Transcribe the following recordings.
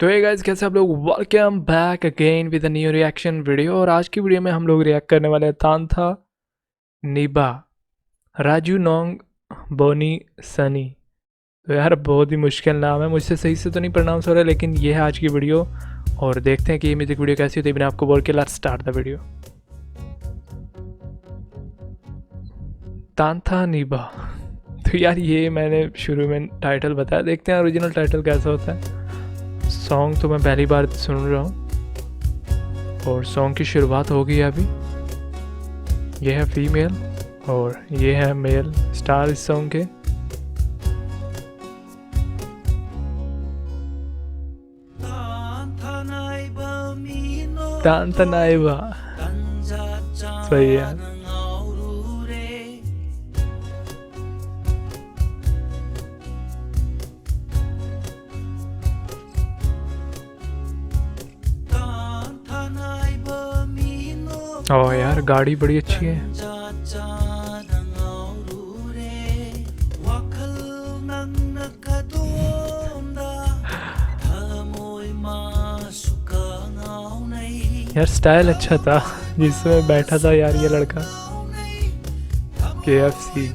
तो ये गाइस कैसे आप लोग, welcome back again with a new reaction video. और आज की वीडियो में हम लोग रिएक्ट करने वाले हैं तांथा नीबा, राजू नोंग, बोनी सनी। तो यार बहुत ही मुश्किल नाम है, मुझसे सही से तो नहीं प्रोनाउंस हो रहा है, लेकिन ये है आज की वीडियो। और देखते हैं कि ये म्यूजिक वीडियो कैसी होती है। बिना आपको बोल के लेट्स स्टार्ट द वीडियो। तांथा नीबा। तो यार ये मैंने शुरू में टाइटल बताया, देखते हैं ओरिजिनल टाइटल कैसा होता है। सॉन्ग तो मैं पहली बार सुन रहा हूँ और सॉन्ग की शुरुआत हो गई है अभी। ये है फीमेल और ये है मेल स्टार इस सॉन्ग के। तांथा नाइबा सही है। ओह यार गाड़ी बड़ी अच्छी है। यार स्टाइल अच्छा था जिसमें बैठा था यार ये लड़का। KFC।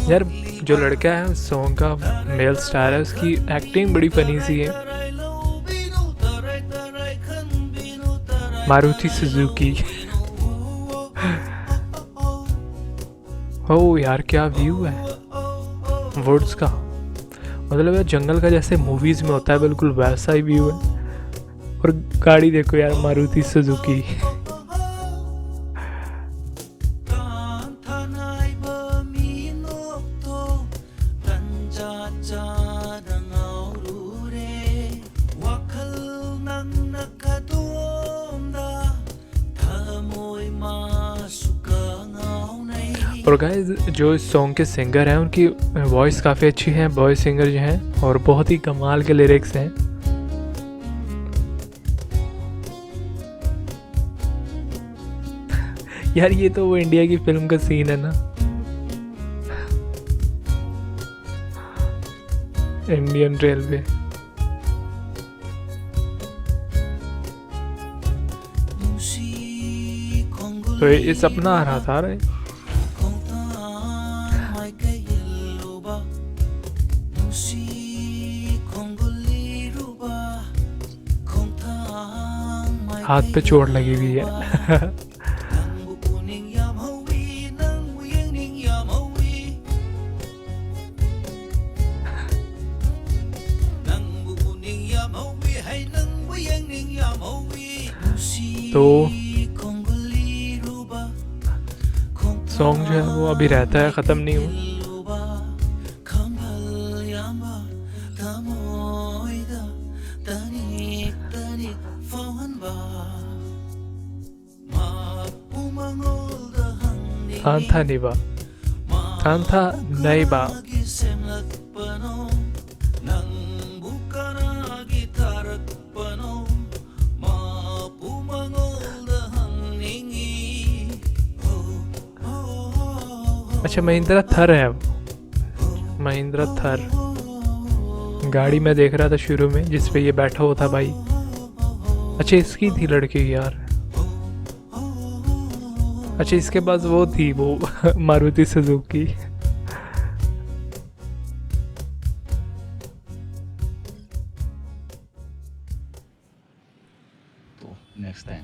यार जो लड़का है सॉन्ग का मेल स्टार है, उसकी एक्टिंग बड़ी फनी सी है। मारुति सुजुकी। ओ यार क्या व्यू है वुड्स का, मतलब यार जंगल का जैसे मूवीज में होता है बिल्कुल वैसा ही व्यू है। और गाड़ी देखो यार मारुति सुजुकी। और गाइस जो इस सॉन्ग के सिंगर हैं उनकी वॉइस काफ़ी अच्छी है, बॉय सिंगर जो हैं, और बहुत ही कमाल के लिरिक्स हैं। यार ये तो वो इंडिया की फिल्म का सीन है ना, इंडियन रेलवे। तो ये सपना आ रहा था रे। हाथ पे चोट लगी हुई है। तो सॉन्ग जो है वो अभी रहता है, ख़त्म नहीं हुआ। तांथा नीबा, तांथा नाइबा। अच्छा महिंद्रा थर है, महिंद्रा थर गाड़ी में देख रहा था शुरू में जिस पे ये बैठा हुआ था भाई। अच्छा इसकी थी लड़की यार। अच्छा इसके पास वो थी वो मारुति सुजुकी। Next time.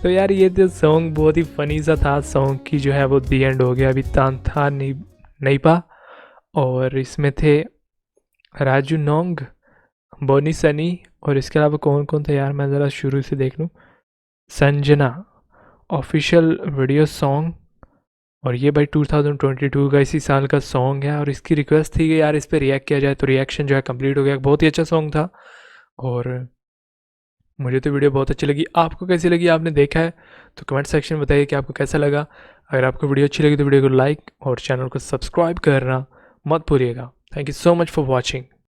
तो यार ये जो सॉन्ग बहुत ही फनी सा था, सॉन्ग की जो है वो दी एंड हो गया। अभी तांथा नाइबा और इसमें थे राजू नोंग, बोनी सनी, और इसके अलावा कौन कौन था यार मैं ज़रा शुरू से देख लूँ। संजना ऑफिशियल वीडियो सॉन्ग, और ये भाई 2022 का इसी साल का सॉन्ग है। और इसकी रिक्वेस्ट थी कि यार इस पर रिएक्ट किया जाए, तो रिएक्शन जो है कंप्लीट हो गया। बहुत ही अच्छा सॉन्ग था और मुझे तो वीडियो बहुत अच्छी लगी। आपको कैसी लगी, आपने देखा है तो कमेंट सेक्शन में बताइए कि आपको कैसा लगा। अगर आपको वीडियो अच्छी लगी तो वीडियो को लाइक और चैनल को सब्सक्राइब करना मत भूलिएगा। Thank you so much for watching.